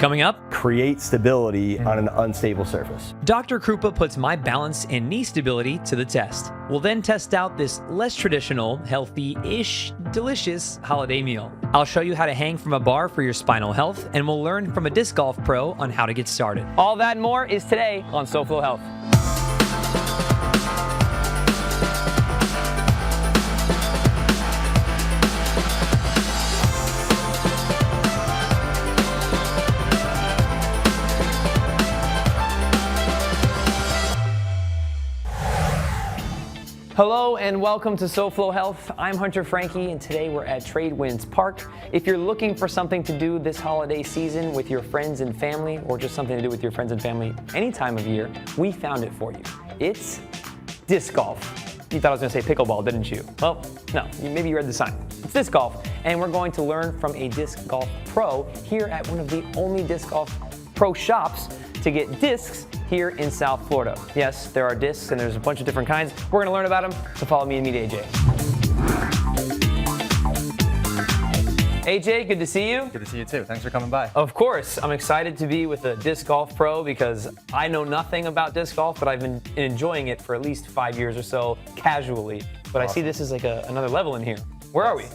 Coming up, create stability on an unstable surface. Dr. Krupa puts my balance and knee stability to the test. We'll then test out this less traditional, healthy-ish, delicious holiday meal. I'll show you how to hang from a bar for your spinal health, and we'll learn from a disc golf pro on how to get started. All that and more is today on SoFlo Health. Hello and welcome to SoFlo Health. I'm Hunter Frankie and today we're at Tradewinds Park. If you're looking for something to do this holiday season with your friends and family, or just something to do with your friends and family any time of year, we found it for you. It's disc golf. You thought I was going to say pickleball, didn't you? Well, no, maybe you read the sign. It's disc golf, and we're going to learn from a disc golf pro here at one of the only disc golf pro shops to get discs here in South Florida. Yes, there are discs and there's a bunch of different kinds. We're gonna learn about them, so follow me and meet AJ. AJ, good to see you. Good to see you too. Thanks for coming by. Of course, I'm excited to be with a disc golf pro because I know nothing about disc golf, but I've been enjoying it for at least 5 years or so casually. But awesome. I see this is like another level in here. Where are we?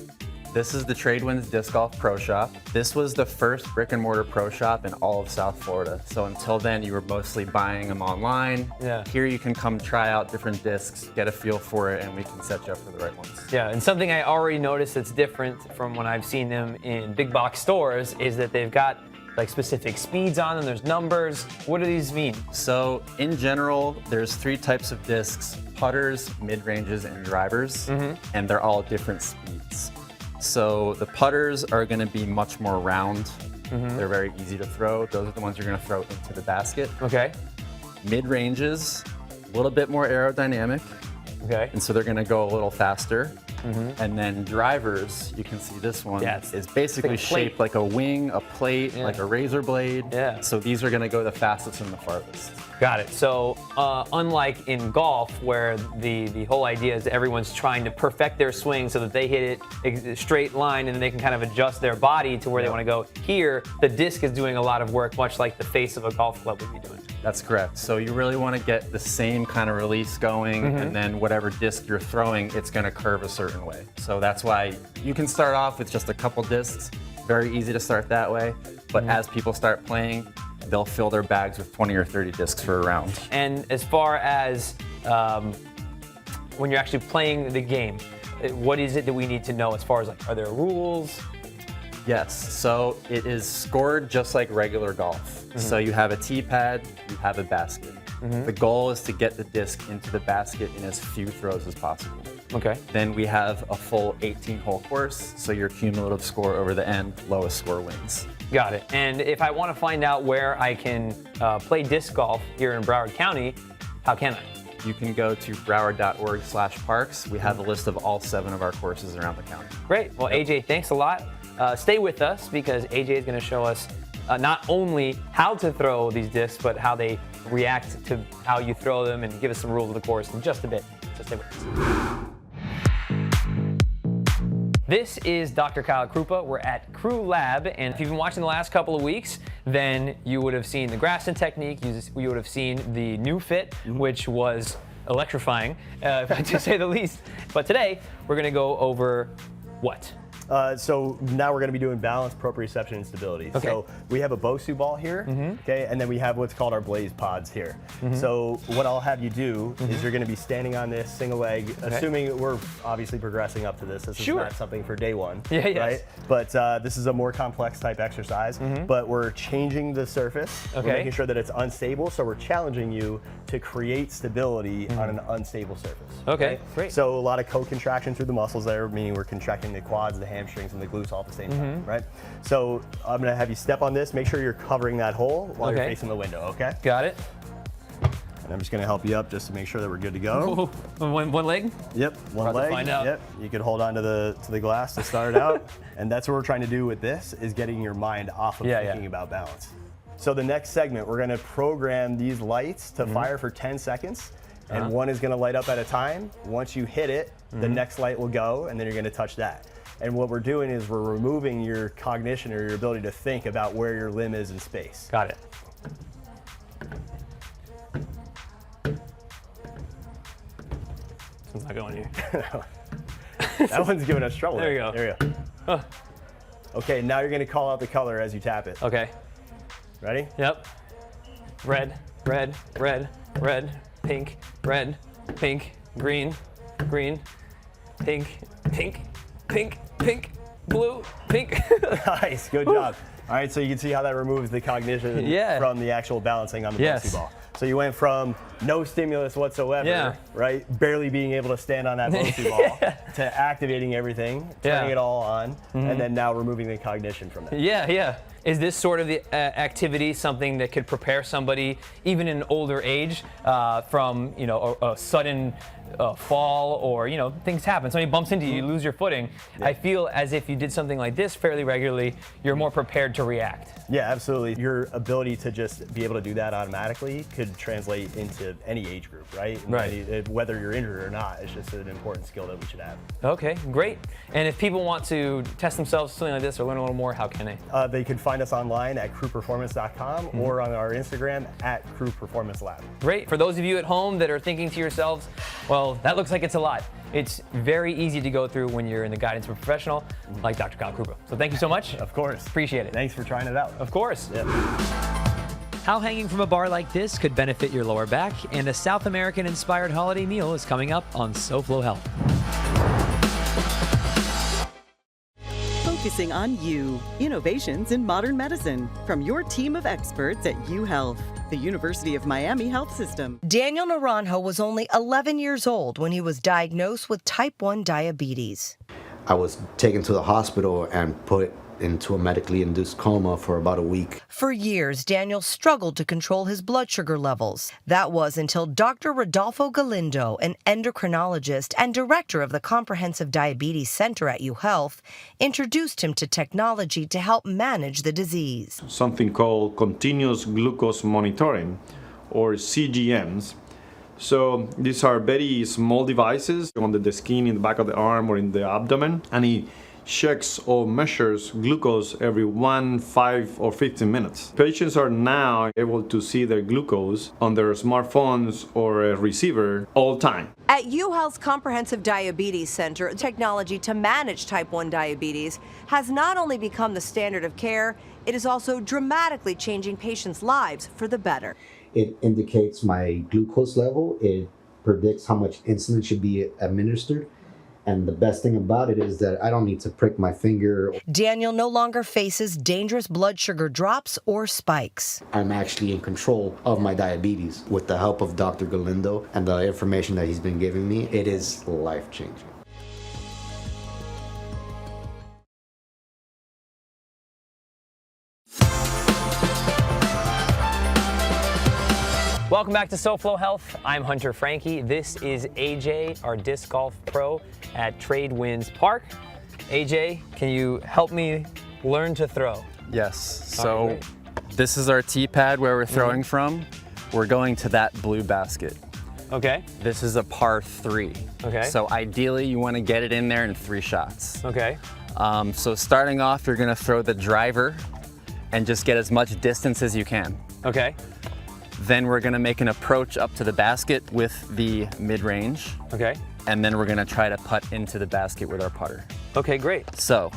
This is the Tradewinds Disc Golf Pro Shop. This was the first brick and mortar pro shop in all of South Florida. So until then, you were mostly buying them online. Yeah. Here you can come try out different discs, get a feel for it, and we can set you up for the right ones. Yeah, and something I already noticed that's different from when I've seen them in big box stores is that they've got like specific speeds on them, there's numbers. What do these mean? So in general, there's 3 types of discs: putters, mid-ranges, and drivers, and they're all different speeds. So the putters are going to be much more round. They're very easy to throw. Those are the ones you're going to throw into the basket. Okay. Mid-ranges, a little bit more aerodynamic. Okay. And so they're going to go a little faster. And then drivers, you can see this one is basically like shaped like a wing, a plate, like a razor blade. Yeah. So these are going to go the fastest and the farthest. Got it. So unlike in golf, where the whole idea is that everyone's trying to perfect their swing so that they hit it a straight line and then they can kind of adjust their body to where they want to go. Here, the disc is doing a lot of work, much like the face of a golf club would be doing. That's correct. So you really want to get the same kind of release going, and then whatever disc you're throwing, it's going to curve a certain way. So that's why you can start off with just a couple discs. Very easy to start that way. But as people start playing, they'll fill their bags with 20 or 30 discs for a round. And as far as when you're actually playing the game, what is it that we need to know as far as like, are there rules? Yes, so it is scored just like regular golf. So you have a tee pad, you have a basket. The goal is to get the disc into the basket in as few throws as possible. Okay. Then we have a full 18-hole course, so your cumulative score over the end, lowest score wins. Got it. And if I want to find out where I can play disc golf here in Broward County, how can I? You can go to broward.org/parks. We have a list of all 7 of our courses around the county. Great. Well, AJ, thanks a lot. Stay with us because AJ is going to show us not only how to throw these discs, but how they react to how you throw them, and give us some rules of the course in just a bit. So stay with us. This is Dr. Kyle Krupa. We're at Crew Lab, and if you've been watching the last couple of weeks, then you would have seen the Graston technique. You would have seen the new fit, which was electrifying, to say the least. But today, we're going to go over what? So now we're going to be doing balance, proprioception, and stability. Okay. So we have a Bosu ball here, okay, and then we have what's called our Blaze pods here. So what I'll have you do is you're going to be standing on this single leg, assuming we're obviously progressing up to this. This is not something for day one, right? But this is a more complex type exercise, but we're changing the surface. We're making sure that it's unstable, so we're challenging you to create stability on an unstable surface. Okay, great. So a lot of co-contraction through the muscles there, meaning we're contracting the quads, the hamstrings, and the glutes all at the same time, right? So I'm gonna have you step on this, make sure you're covering that hole while you're facing the window, okay? Got it. And I'm just gonna help you up just to make sure that we're good to go. One leg? Yep, one leg. Find out. Yep, you could hold on to the glass to start it out. And that's what we're trying to do with this, is getting your mind off of thinking about balance. So the next segment, we're gonna program these lights to fire for 10 seconds. And one is gonna light up at a time. Once you hit it, the next light will go, and then you're gonna touch that. And what we're doing is we're removing your cognition or your ability to think about where your limb is in space. Got it. It's not going here. That one's giving us trouble. There you go. There you go. Huh. Okay, now you're gonna call out the color as you tap it. Okay. Ready? Yep. Red, red, red, red, pink, red, pink, green, green, pink, pink, pink, pink, blue, pink. Nice, good job. All right, so you can see how that removes the cognition from the actual balancing on the bocce ball. So you went from no stimulus whatsoever, right? Barely being able to stand on that bocce ball to activating everything, turning it all on, and then now removing the cognition from that. Yeah. Is this sort of the activity something that could prepare somebody, even in older age, from a sudden fall, or things happen? Somebody bumps into you, you lose your footing. I feel as if you did something like this fairly regularly, you're more prepared to react. Yeah, absolutely. Your ability to just be able to do that automatically could translate into any age group, right? Right. Whether you're injured or not, it's just an important skill that we should have. Okay, great. And if people want to test themselves something like this or learn a little more, how can they? They can find us online at crewperformance.com or on our Instagram at crewperformancelab. Great. For those of you at home that are thinking to yourselves, well, that looks like it's a lot. It's very easy to go through when you're in the guidance of a professional like Dr. Kyle Krupa. So thank you so much. Of course. Appreciate it. Thanks for trying it out. Of course. Yeah. How hanging from a bar like this could benefit your lower back, and a South American-inspired holiday meal is coming up on SoFlo Health. Focusing on you. Innovations in modern medicine from your team of experts at UHealth, the University of Miami Health System. Daniel Naranjo was only 11 years old when he was diagnosed with type 1 diabetes. I was taken to the hospital and put into a medically induced coma for about a week. For years, Daniel struggled to control his blood sugar levels. That was until Dr. Rodolfo Galindo, an endocrinologist and director of the Comprehensive Diabetes Center at UHealth, introduced him to technology to help manage the disease. Something called continuous glucose monitoring, or CGMs. So these are very small devices under the skin, in the back of the arm or in the abdomen, and it checks or measures glucose every 1, 5, or 15 minutes. Patients are now able to see their glucose on their smartphones or a receiver all time. At UHealth's Comprehensive Diabetes Center, technology to manage type 1 diabetes has not only become the standard of care, it is also dramatically changing patients' lives for the better. It indicates my glucose level. It predicts how much insulin should be administered. And the best thing about it is that I don't need to prick my finger. Daniel no longer faces dangerous blood sugar drops or spikes. I'm actually in control of my diabetes. With the help of Dr. Galindo and the information that he's been giving me, it is life-changing. Welcome back to SoFlo Health. I'm Hunter Frankie. This is AJ, our disc golf pro at Trade Winds Park. AJ, can you help me learn to throw? Yes. So this is our tee pad where we're throwing from. We're going to that blue basket. Okay. This is a par 3. Okay. So ideally you want to get it in there in 3 shots. Okay. So starting off, you're going to throw the driver and just get as much distance as you can. Okay. Then we're gonna make an approach up to the basket with the mid-range. Okay. And then we're gonna try to putt into the basket with our putter. Okay, great. So,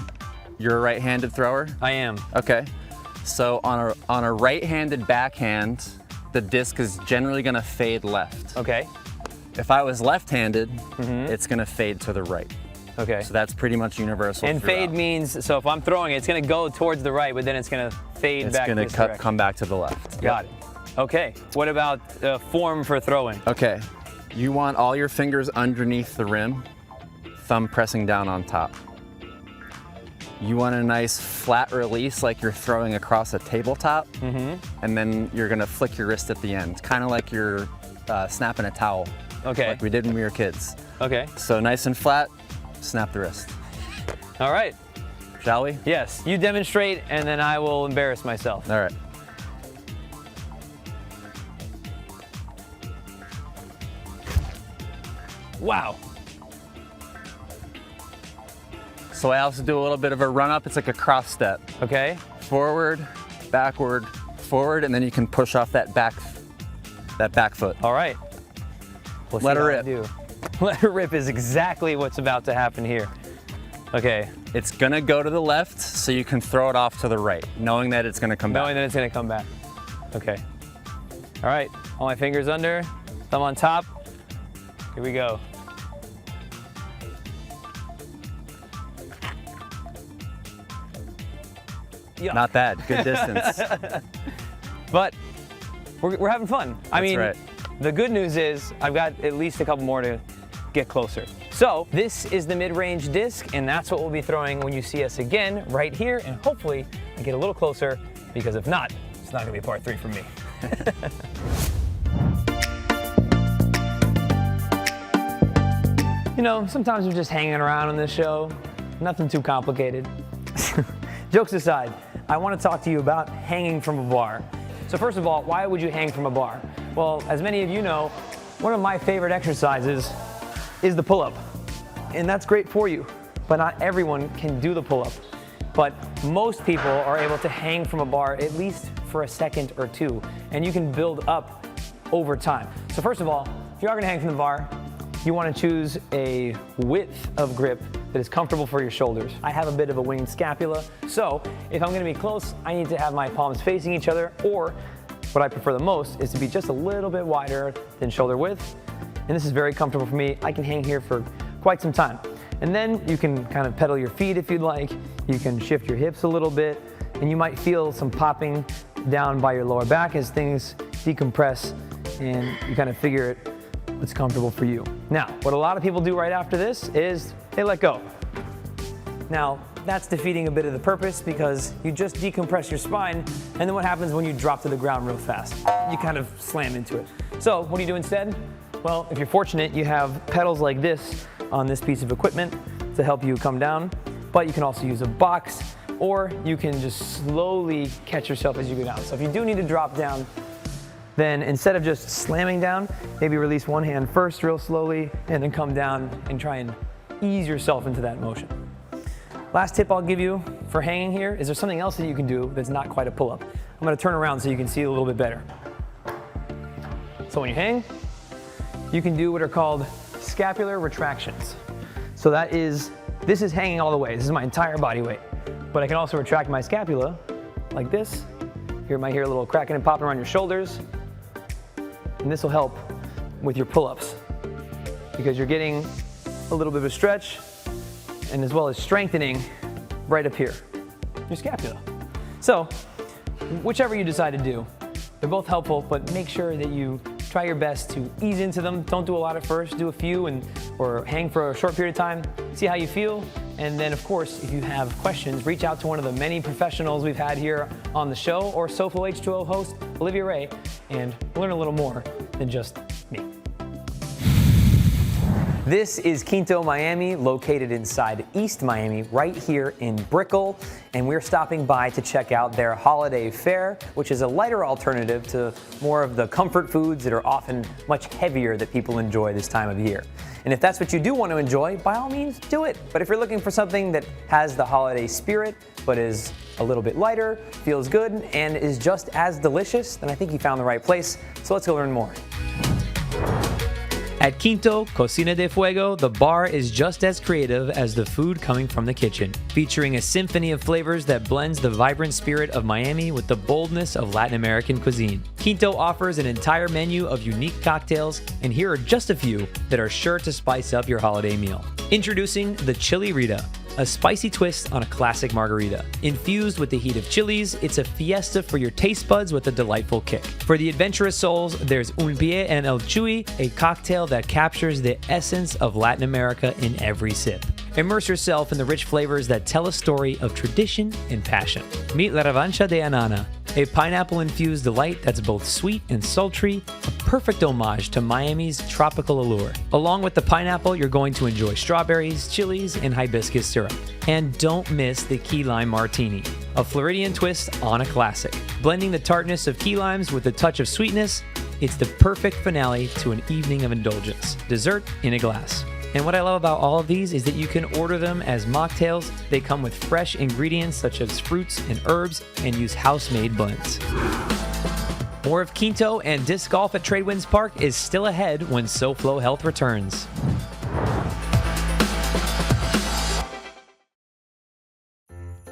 you're a right-handed thrower? I am. Okay. So on a right-handed backhand, the disc is generally gonna fade left. Okay. If I was left-handed, it's gonna fade to the right. Okay. So that's pretty much universal. And throughout. fade means, so if I'm throwing it, it's gonna go towards the right, but then it's gonna fade back to this direction. Come back to the left. Got it. Okay, what about form for throwing? Okay, you want all your fingers underneath the rim, thumb pressing down on top. You want a nice flat release like you're throwing across a tabletop, and then you're gonna flick your wrist at the end, kind of like you're snapping a towel, like we did when we were kids. Okay. So nice and flat, snap the wrist. All right. Shall we? Yes, you demonstrate and then I will embarrass myself. All right. Wow. So I also do a little bit of a run up. It's like a cross step. Okay. Forward, backward, forward, and then you can push off that back foot. All right. We'll Let see her how I rip. do. Let her rip is exactly what's about to happen here. Okay. It's gonna go to the left, so you can throw it off to the right, knowing that it's gonna come Knowing back. that it's gonna come back. Okay. All right. All my fingers under, thumb on top. Here we go. Yeah. Not bad. Good distance. But we're having fun. I mean, right. The good news is I've got at least a couple more to get closer. So this is the mid-range disc, and that's what we'll be throwing when you see us again right here, and hopefully I get a little closer, because if not, it's not gonna be part 3 for me. You know, sometimes we're just hanging around on this show, nothing too complicated. Jokes aside, I want to talk to you about hanging from a bar. So first of all, why would you hang from a bar? Well, as many of you know, one of my favorite exercises is the pull-up. And that's great for you, but not everyone can do the pull-up. But most people are able to hang from a bar at least for a second or two, and you can build up over time. So first of all, if you are gonna hang from the bar, you wanna choose a width of grip that is comfortable for your shoulders. I have a bit of a winged scapula, so if I'm gonna be close, I need to have my palms facing each other, or what I prefer the most is to be just a little bit wider than shoulder width. And this is very comfortable for me. I can hang here for quite some time. And then you can kind of pedal your feet if you'd like. You can shift your hips a little bit, and you might feel some popping down by your lower back as things decompress, and you kind of figure it what's comfortable for you. Now, what a lot of people do right after this is they let go. Now, that's defeating a bit of the purpose, because you just decompress your spine, and then what happens when you drop to the ground real fast? You kind of slam into it. So what do you do instead? Well, if you're fortunate, you have pedals like this on this piece of equipment to help you come down, but you can also use a box, or you can just slowly catch yourself as you go down. So if you do need to drop down, then instead of just slamming down, maybe release one hand first real slowly, and then come down and try and ease yourself into that motion. Last tip I'll give you for hanging here is there's something else that you can do that's not quite a pull-up. I'm gonna turn around so you can see it a little bit better. So when you hang, you can do what are called scapular retractions. So this is hanging all the way. This is my entire body weight. But I can also retract my scapula like this. You might hear a little cracking and popping around your shoulders. And this will help with your pull-ups, because you're getting a little bit of a stretch, and as well as strengthening right up here, your scapula. So, whichever you decide to do, they're both helpful, but make sure that you try your best to ease into them. Don't do a lot at first, do a few or hang for a short period of time, see how you feel. And then of course, if you have questions, reach out to one of the many professionals we've had here on the show, or SoFlo H2O host, Olivia Rae, and learn a little more than just me. This is Quinto, Miami, located inside East Miami, right here in Brickell, and we're stopping by to check out their holiday fare, which is a lighter alternative to more of the comfort foods that are often much heavier that people enjoy this time of year. And if that's what you do want to enjoy, by all means, do it. But if you're looking for something that has the holiday spirit, but is a little bit lighter, feels good, and is just as delicious, then I think you found the right place. So let's go learn more. At Quinto Cocina de Fuego, the bar is just as creative as the food coming from the kitchen, featuring a symphony of flavors that blends the vibrant spirit of Miami with the boldness of Latin American cuisine. Quinto offers an entire menu of unique cocktails, and here are just a few that are sure to spice up your holiday meal. Introducing the Chili Rita, a spicy twist on a classic margarita. Infused with the heat of chilies, it's a fiesta for your taste buds with a delightful kick. For the adventurous souls, there's Un Pie en el Chuy, a cocktail that captures the essence of Latin America in every sip. Immerse yourself in the rich flavors that tell a story of tradition and passion. Meet La Revancha de Anana, a pineapple-infused delight that's both sweet and sultry, a perfect homage to Miami's tropical allure. Along with the pineapple, you're going to enjoy strawberries, chilies, and hibiscus syrup. And don't miss the key lime martini, a Floridian twist on a classic. Blending the tartness of key limes with a touch of sweetness, it's the perfect finale to an evening of indulgence. Dessert in a glass. And what I love about all of these is that you can order them as mocktails. They come with fresh ingredients such as fruits and herbs and use house-made blends. More of Quinto and disc golf at Tradewinds Park is still ahead when SoFlo Health returns.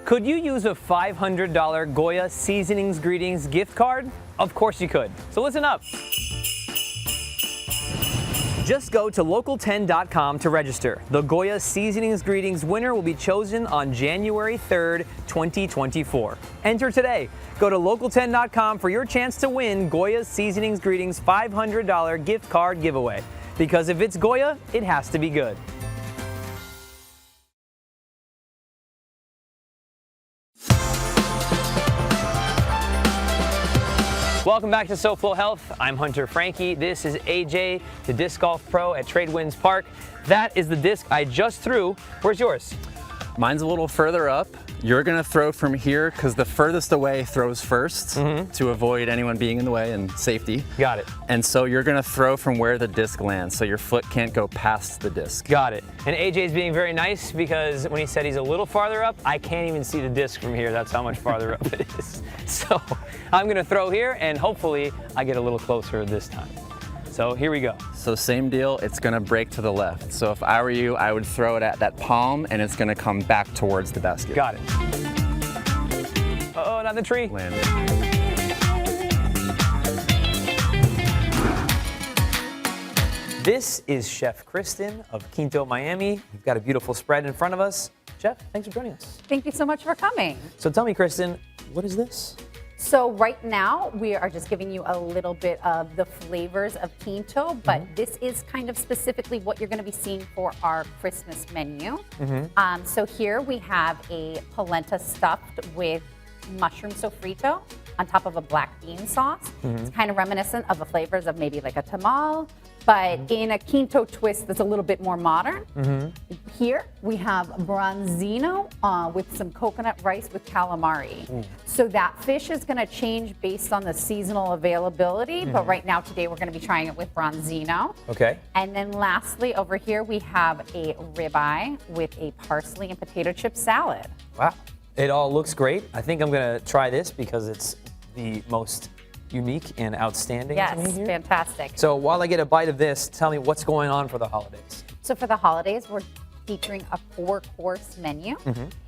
Could you use a $500 Goya Seasonings Greetings gift card? Of course you could. So listen up. Just go to local10.com to register. The Goya Seasonings Greetings winner will be chosen on January 3rd, 2024. Enter today. Go to local10.com for your chance to win Goya Seasonings Greetings $500 gift card giveaway. Because if it's Goya, it has to be good. Welcome back to SoFlo Health. I'm Hunter Frankie. This is AJ, the disc golf pro at Tradewinds Park. That is the disc I just threw. Where's yours? Mine's a little further up. You're gonna throw from here because the furthest away throws first to avoid anyone being in the way and safety. Got it. And so you're gonna throw from where the disc lands, so your foot can't go past the disc. Got it. And AJ's being very nice because when he said he's a little farther up, I can't even see the disc from here. That's how much farther up it is. So I'm gonna throw here and hopefully I get a little closer this time. So here we go. So same deal, it's gonna break to the left. So if I were you, I would throw it at that palm and it's gonna come back towards the basket. Got it. Uh-oh, not the tree. Land. This is Chef Kristen of Quinto, Miami. We've got a beautiful spread in front of us. Chef, thanks for joining us. Thank you so much for coming. So tell me, Kristen, what is this? So right now we are just giving you a little bit of the flavors of Quinto, but this is kind of specifically what you're going to be seeing for our Christmas menu. So here we have a polenta stuffed with mushroom sofrito on top of a black bean sauce. It's kind of reminiscent of the flavors of maybe like a tamal, but in a Quinto twist that's a little bit more modern. Here we have bronzino with some coconut rice with calamari. So that fish is going to change based on the seasonal availability, but right now today we're going to be trying it with bronzino. Okay. And then lastly over here we have a ribeye with a parsley and potato chip salad. Wow. It all looks great. I think I'm going to try this because it's the most unique and outstanding to me Yes, here. fantastic. So while I get a bite of this, tell me what's going on for the holidays. So for the holidays, we're featuring a 4-course menu.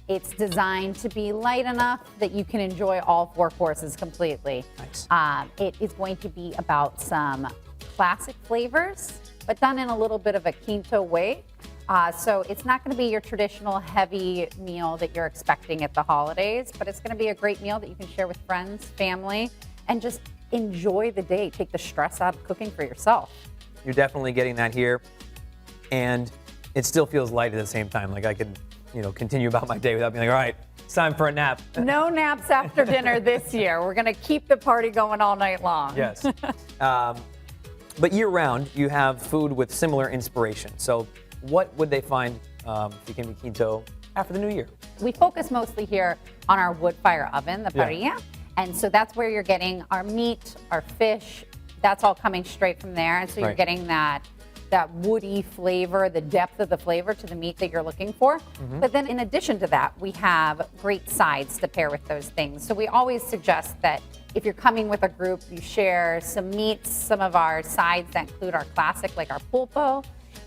It's designed to be light enough that you can enjoy all 4 courses completely. Nice. It is going to be about some classic flavors, but done in a little bit of a Quinto way. So it's not going to be your traditional heavy meal that you're expecting at the holidays, but it's going to be a great meal that you can share with friends, family, and just enjoy the day. Take the stress out of cooking for yourself. You're definitely getting that here. And it still feels light at the same time. Like I could, continue about my day without being like, all right, it's time for a nap. No naps after dinner this year. We're going to keep the party going all night long. Yes. But year round, you have food with similar inspiration. So what would they find if you came to Quinto after the new year? We focus mostly here on our wood fire oven, the parrilla. And so that's where you're getting our meat, our fish, that's all coming straight from there. And so you're getting that woody flavor, the depth of the flavor to the meat that you're looking for. But then in addition to that, we have great sides to pair with those things. So we always suggest that if you're coming with a group, you share some meats, some of our sides that include our classic, like our pulpo,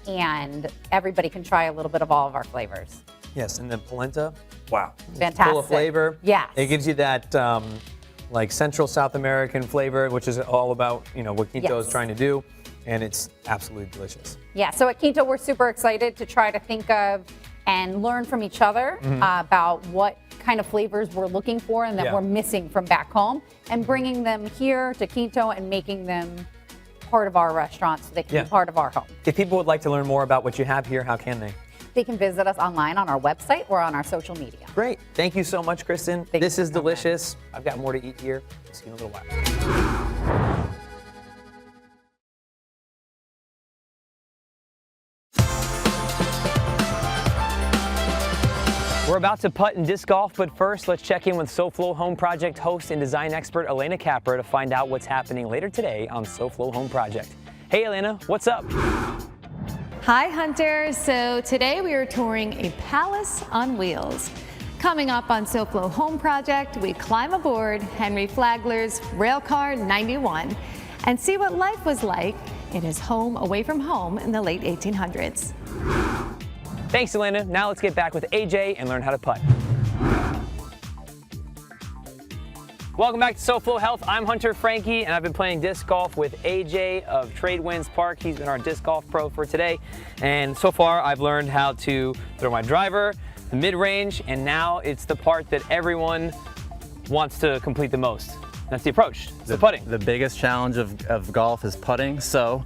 and everybody can try a little bit of all of our flavors. Yes, and then polenta, wow. Fantastic. Full of flavor. Yes. It gives you that like Central South American flavor, which is all about, what Quinto is trying to do, and it's absolutely delicious. Yeah, so at Quinto, we're super excited to try to think of and learn from each other about what kind of flavors we're looking for and that we're missing from back home, and bringing them here to Quinto and making them part of our restaurant so they can be part of our home. If people would like to learn more about what you have here, how can they? They can visit us online on our website or on our social media. Great. Thank you so much, Kristen. This is delicious. I've got more to eat here. See you in a little while. We're about to putt in disc golf, but first let's check in with SoFlo Home Project host and design expert Elena Capra to find out what's happening later today on SoFlo Home Project. Hey Elena, what's up? Hi, Hunter. So today we are touring a palace on wheels. Coming up on SoFlo Home Project, we climb aboard Henry Flagler's Railcar 91 and see what life was like in his home away from home in the late 1800s. Thanks, Elena. Now let's get back with AJ and learn how to putt. Welcome back to SoFlo Health. I'm Hunter Frankie, and I've been playing disc golf with AJ of Tradewinds Park. He's been our disc golf pro for today. And so far, I've learned how to throw my driver, the mid-range, and now it's the part that everyone wants to complete the most. That's the approach. It's the putting. The biggest challenge of golf is putting. So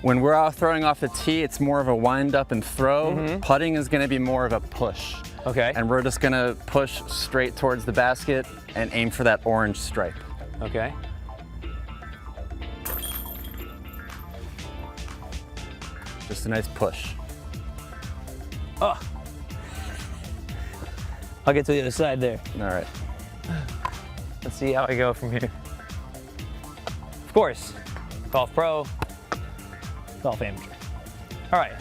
when we're out throwing off the tee, it's more of a wind up and throw. Putting is going to be more of a push. Okay. And we're just going to push straight towards the basket and aim for that orange stripe. Okay. Just a nice push. Oh. I'll get to the other side there. All right. Let's see how I go from here. Of course, golf pro, golf amateur. All right.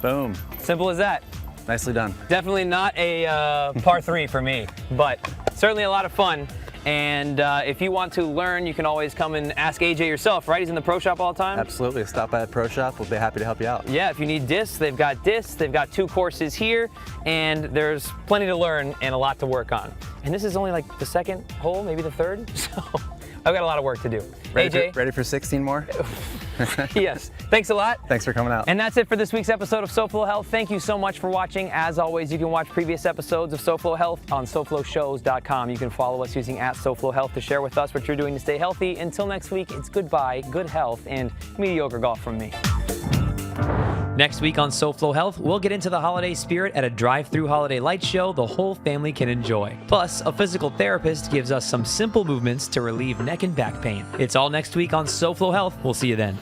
Boom. Simple as that. Nicely done. Definitely not a par 3 for me, but certainly a lot of fun. And if you want to learn, you can always come and ask AJ yourself, right? He's in the pro shop all the time? Absolutely. Stop by the pro shop. We'll be happy to help you out. Yeah, if you need discs, they've got discs. They've got 2 courses here, and there's plenty to learn and a lot to work on. And this is only like the 2nd hole, maybe the 3rd. So I've got a lot of work to do. AJ? Ready for 16 more? Yes. Thanks a lot. Thanks for coming out. And that's it for this week's episode of SoFlo Health. Thank you so much for watching. As always, you can watch previous episodes of SoFlo Health on SoFloShows.com. You can follow us using @SoFlo Health to share with us what you're doing to stay healthy. Until next week, it's goodbye, good health, and mediocre golf from me. Next week on SoFlo Health, we'll get into the holiday spirit at a drive-through holiday light show the whole family can enjoy. Plus, a physical therapist gives us some simple movements to relieve neck and back pain. It's all next week on SoFlo Health. We'll see you then.